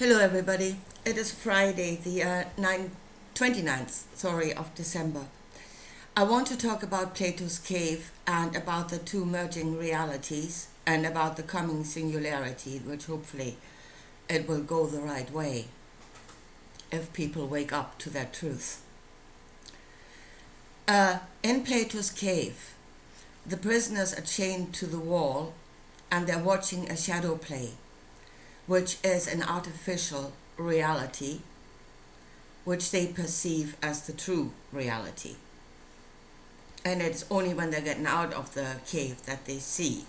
Hello everybody, it is Friday the 29th of December. I want to talk about Plato's cave and about the two merging realities and about the coming singularity, which hopefully it will go the right way if people wake up to that truth. In Plato's cave, the prisoners are chained to the wall and they're watching a shadow play, which is an artificial reality which they perceive as the true reality. And it's only when they're getting out of the cave that they see.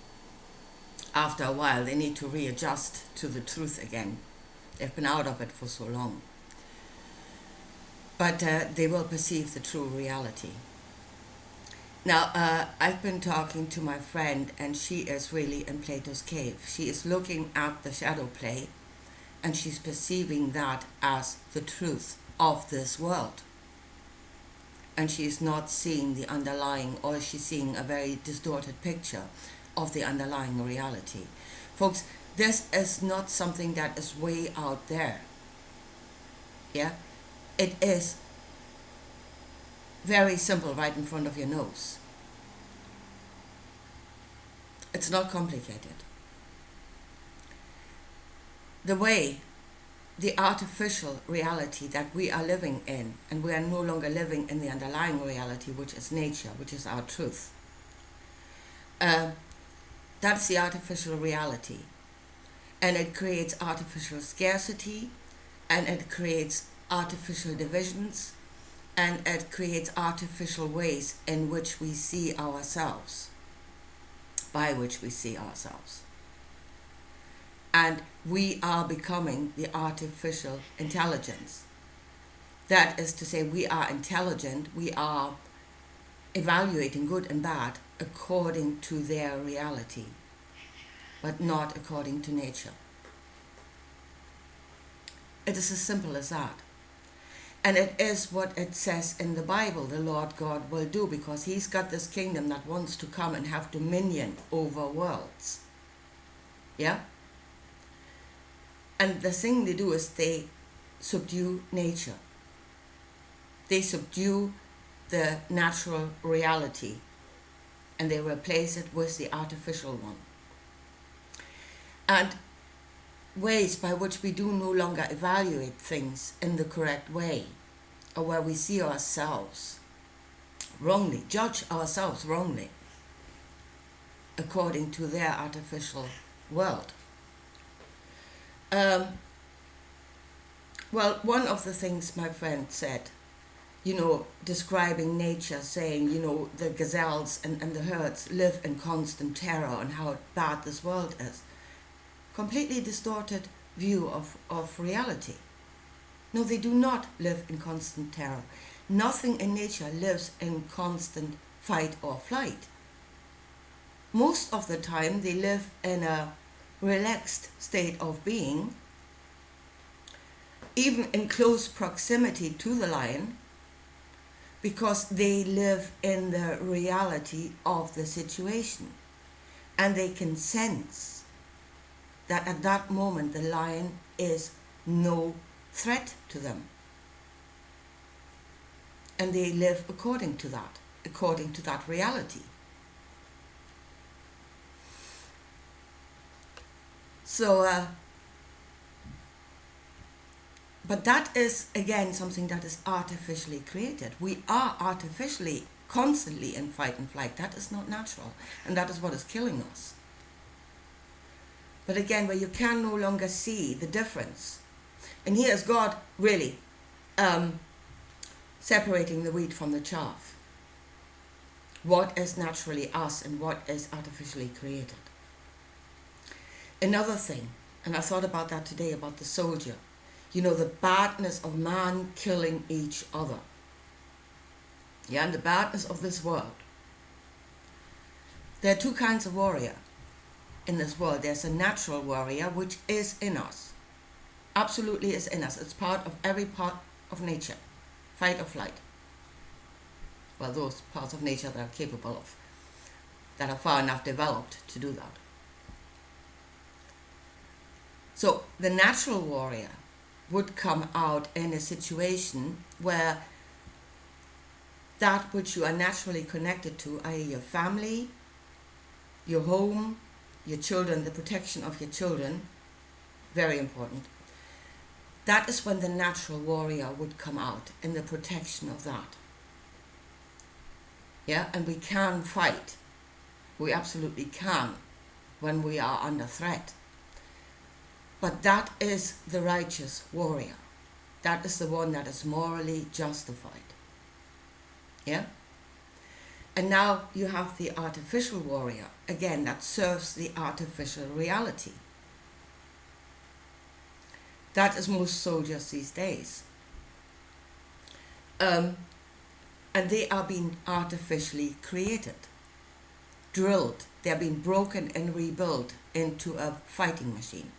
After a while, they need to readjust to the truth again. They've been out of it for so long. But they will perceive the true reality. Now, I've been talking to my friend, and she is really in Plato's cave. She is looking at the shadow play, and she's perceiving that as the truth of this world. And she's not seeing the underlying, or she's seeing a very distorted picture of the underlying reality. Folks, this is not something that is way out there. Yeah? It is very simple right in front of your nose. It's not complicated. The way the artificial reality that we are living in, and we are no longer living in the underlying reality, which is nature, which is our truth. That's the artificial reality. And it creates artificial scarcity, and it creates artificial divisions, and it creates artificial ways in which we see ourselves, by which we see ourselves. And we are becoming the artificial intelligence. That is to say, we are intelligent, we are evaluating good and bad according to their reality, but not according to nature. It is as simple as that. And it is what it says in the Bible the Lord God will do, because he's got this kingdom that wants to come and have dominion over worlds. Yeah? And the thing they do is they subdue nature. They subdue the natural reality and they replace it with the artificial one. And ways by which we do no longer evaluate things in the correct way, or where we see ourselves wrongly, judge ourselves wrongly, according to their artificial world. Well, one of the things my friend said, describing nature, saying, the gazelles and the herds live in constant terror and how bad this world is. Completely distorted view of reality. No, they do not live in constant terror. Nothing in nature lives in constant fight or flight. Most of the time they live in a relaxed state of being, even in close proximity to the lion, because they live in the reality of the situation, and they can sense that at that moment the lion is no threat to them. And they live according to that reality. So, but that is, again, something that is artificially created. We are artificially, constantly in fight and flight. That is not natural, and that is what is killing us. But again, where you can no longer see the difference. And here is God really separating the wheat from the chaff. What is naturally us and what is artificially created. Another thing, and I thought about that today, about the soldier. The badness of man killing each other. Yeah, and the badness of this world. There are two kinds of warrior in this world. There's a natural warrior, which is in us. Absolutely is in us. It's part of every part of nature. Fight or flight. Well, those parts of nature that are capable of, that are far enough developed to do that. So the natural warrior would come out in a situation where that which you are naturally connected to, i.e. your family, your home, your children, the protection of your children, very important. That is when the natural warrior would come out, in the protection of that. Yeah, and we can fight. We absolutely can when we are under threat. But that is the righteous warrior. That is the one that is morally justified. Yeah? And now you have the artificial warrior, again, that serves the artificial reality. That is most soldiers these days. And they are being artificially created, drilled. They are being broken and rebuilt into a fighting machine.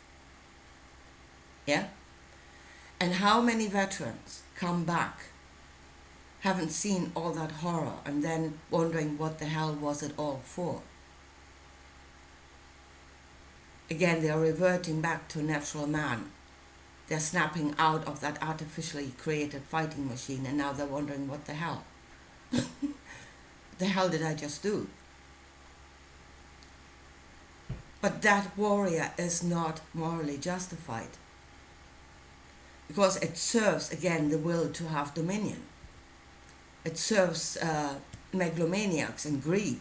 Yeah? And how many veterans come back, haven't seen all that horror, and then wondering what the hell was it all for? Again, they are reverting back to natural man. They're snapping out of that artificially created fighting machine, and now they're wondering what the hell. The hell did I just do? But that warrior is not morally justified, because it serves, again, the will to have dominion. It serves megalomaniacs and greed,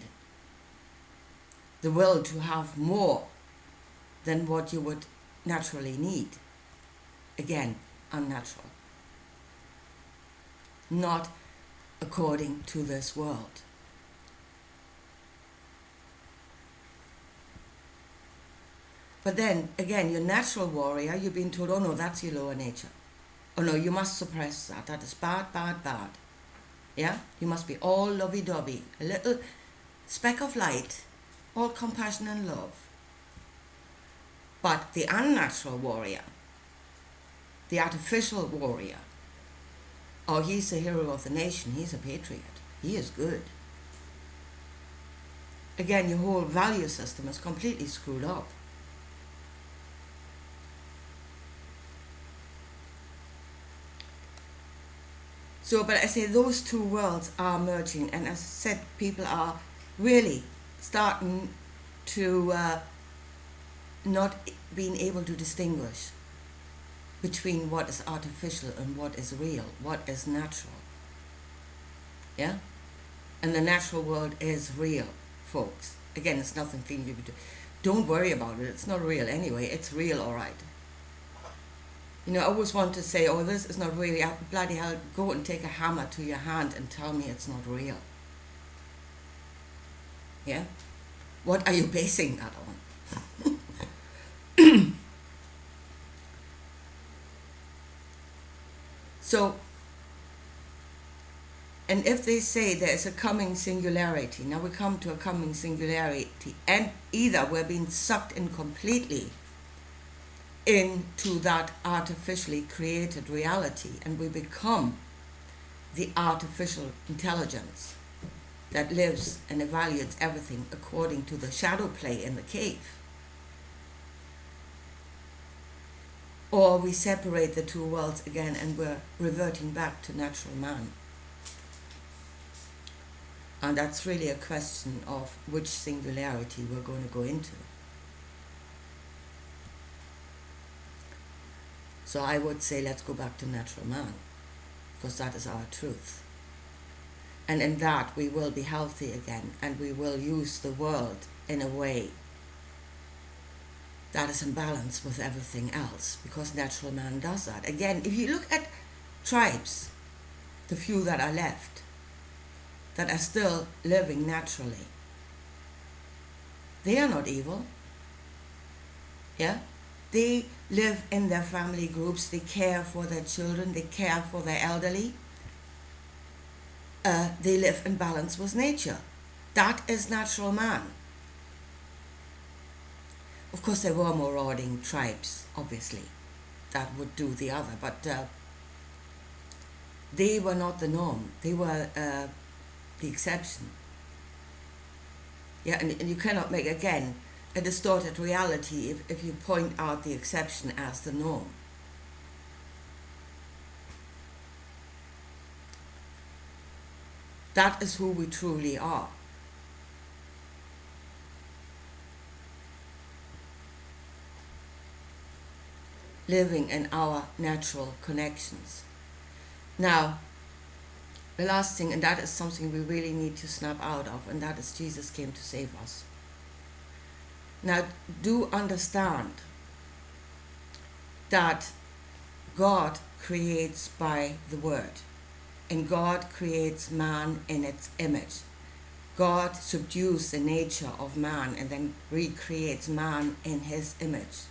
the will to have more than what you would naturally need. Again, unnatural. Not according to this world. But then, again, your natural warrior, you've been told, oh no, that's your lower nature. Oh no, you must suppress that. That is bad, bad, bad. Yeah? You must be all lovey-dovey. A little speck of light, all compassion and love. But the unnatural warrior, the artificial warrior, oh, he's the hero of the nation. He's a patriot. He is good. Again, your whole value system is completely screwed up. So, but I say those two worlds are merging, and as I said, people are really starting to not being able to distinguish between what is artificial and what is real, what is natural. Yeah? And the natural world is real, folks. Again, it's nothing for you to do. Don't worry about it. It's not real anyway. It's real, all right. You know, I always want to say, oh, this is not really, bloody hell, go and take a hammer to your hand and tell me it's not real. Yeah? What are you basing that on? So, and if they say there is a coming singularity, now we come to a coming singularity, and either we're being sucked in completely into that artificially created reality, and we become the artificial intelligence that lives and evaluates everything according to the shadow play in the cave. Or we separate the two worlds again and we're reverting back to natural man. And that's really a question of which singularity we're going to go into. So I would say let's go back to natural man, because that is our truth. And in that we will be healthy again, and we will use the world in a way that is in balance with everything else, because natural man does that. Again, if you look at tribes, the few that are left, that are still living naturally, they are not evil. Yeah? They live in their family groups, they care for their children, they care for their elderly. They live in balance with nature. That is natural man. Of course, there were marauding tribes, obviously, that would do the other, but they were not the norm. They were the exception. Yeah, and you cannot make, again, a distorted reality if you point out the exception as the norm. That is who we truly are. Living in our natural connections. Now, the last thing, and that is something we really need to snap out of, and that is Jesus came to save us. Now, do understand that God creates by the Word, and God creates man in its image. God subdues the nature of man and then recreates man in his image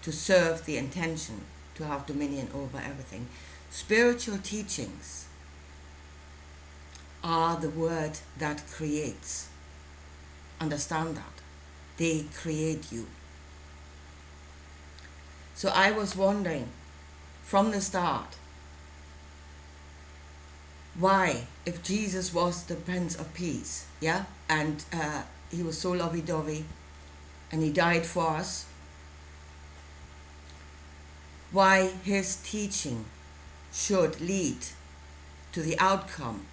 to serve the intention to have dominion over everything. Spiritual teachings are the word that creates. Understand that. They create you. So I was wondering from the start, why, if Jesus was the Prince of Peace, yeah, and he was so lovey-dovey, and he died for us, why his teaching should lead to the outcome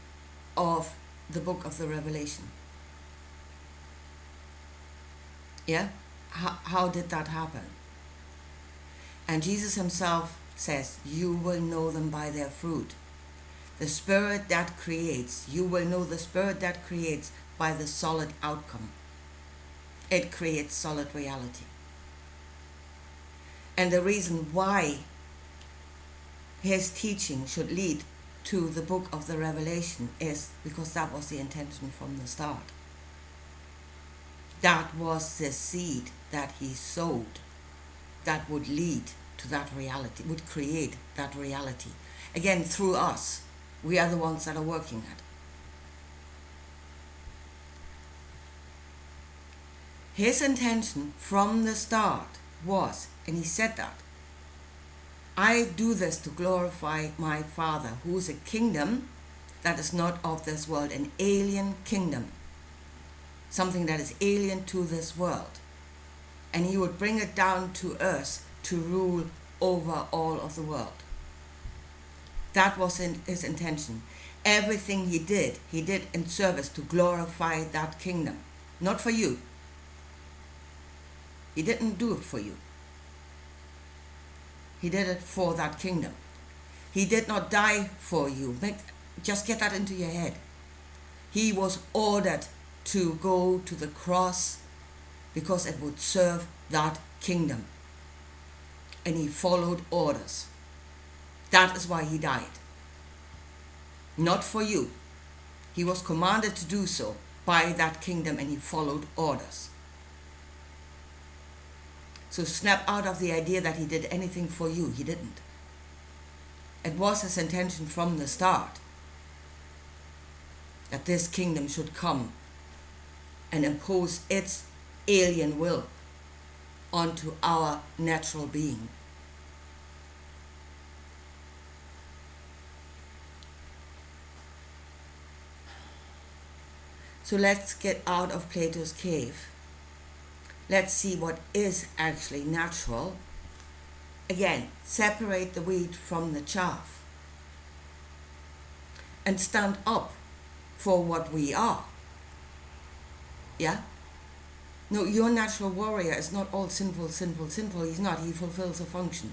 of the book of the Revelation. Yeah? How did that happen? And Jesus himself says, you will know them by their fruit. The spirit that creates, you will know the spirit that creates by the solid outcome. It creates solid reality. And the reason why his teaching should lead to the book of the Revelation is because that was the intention from the start. That was the seed that he sowed that would lead to that reality, would create that reality. Again, through us. We are the ones that are working at it. His intention from the start was, and he said that, I do this to glorify my Father, who is a kingdom that is not of this world, an alien kingdom, something that is alien to this world. And he would bring it down to earth to rule over all of the world. That was his intention. Everything he did in service to glorify that kingdom. Not for you. He didn't do it for you. He did it for that kingdom. He did not die for you. Just get that into your head. He was ordered to go to the cross because it would serve that kingdom. And he followed orders. That is why he died. Not for you. He was commanded to do so by that kingdom, and he followed orders. So snap out of the idea that he did anything for you. He didn't. It was his intention from the start that this kingdom should come and impose its alien will onto our natural being. So let's get out of Plato's cave. Let's see what is actually natural. Again, separate the wheat from the chaff and stand up for what we are. Yeah? No, your natural warrior is not all sinful. He's not. He fulfills a function.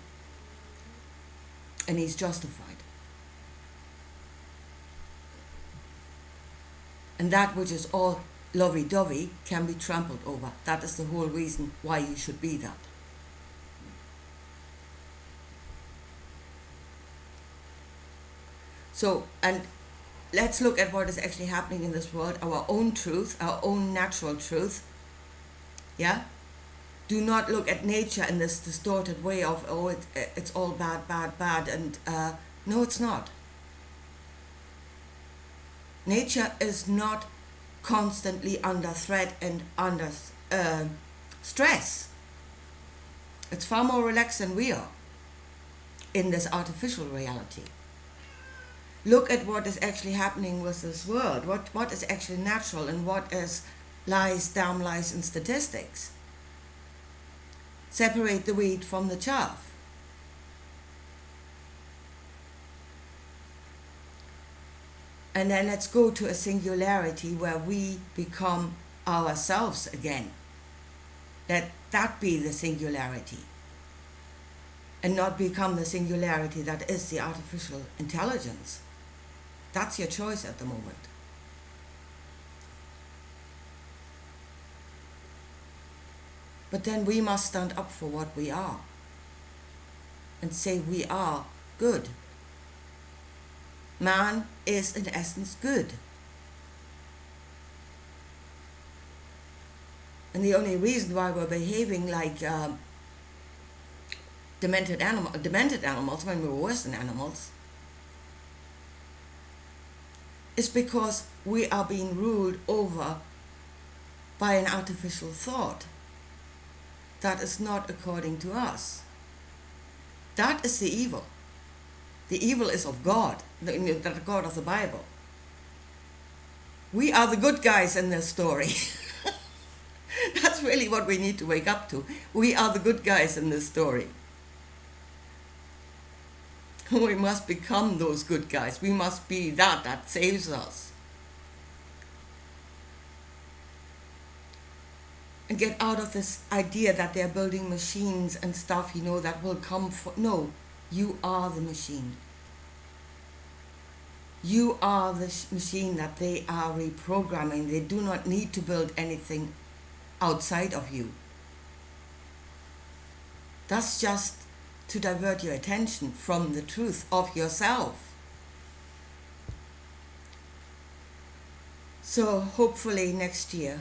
And he's justified. And that which is all lovey-dovey can be trampled over. That is the whole reason why you should be that. So, and let's look at what is actually happening in this world, our own truth, our own natural truth. Yeah? Do not look at nature in this distorted way of, oh, it's all bad, and no, it's not. Nature is not constantly under threat and under stress. It's far more relaxed than we are in this artificial reality. Look at what is actually happening with this world. What is actually natural and what is lies, damn lies, and statistics. Separate the wheat from the chaff. And then let's go to a singularity where we become ourselves again. Let that be the singularity. And not become the singularity that is the artificial intelligence. That's your choice at the moment. But then we must stand up for what we are and say we are good. Man is in essence good. And the only reason why we're behaving like demented animals when we're worse than animals is because we are being ruled over by an artificial thought that is not according to us. That is the evil. The evil is of God, the God of the Bible. We are the good guys in this story. That's really what we need to wake up to. We are the good guys in this story. We must become those good guys. We must be that saves us. And get out of this idea that they're building machines and stuff, that will come for... No, you are the machine. You are the machine that they are reprogramming. They do not need to build anything outside of you. That's just to divert your attention from the truth of yourself. So hopefully next year,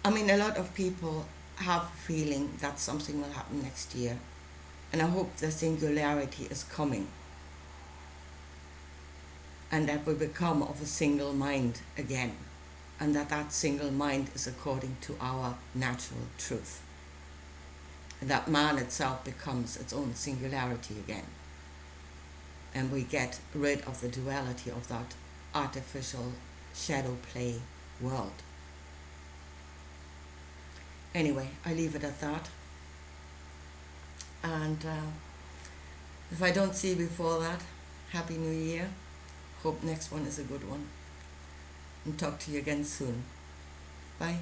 a lot of people have a feeling that something will happen next year, and I hope the singularity is coming and that we become of a single mind again, and that single mind is according to our natural truth. And that man itself becomes its own singularity again. And we get rid of the duality of that artificial shadow play world. Anyway, I leave it at that. And if I don't see you before that, Happy New Year. Hope next one is a good one. And talk to you again soon. Bye.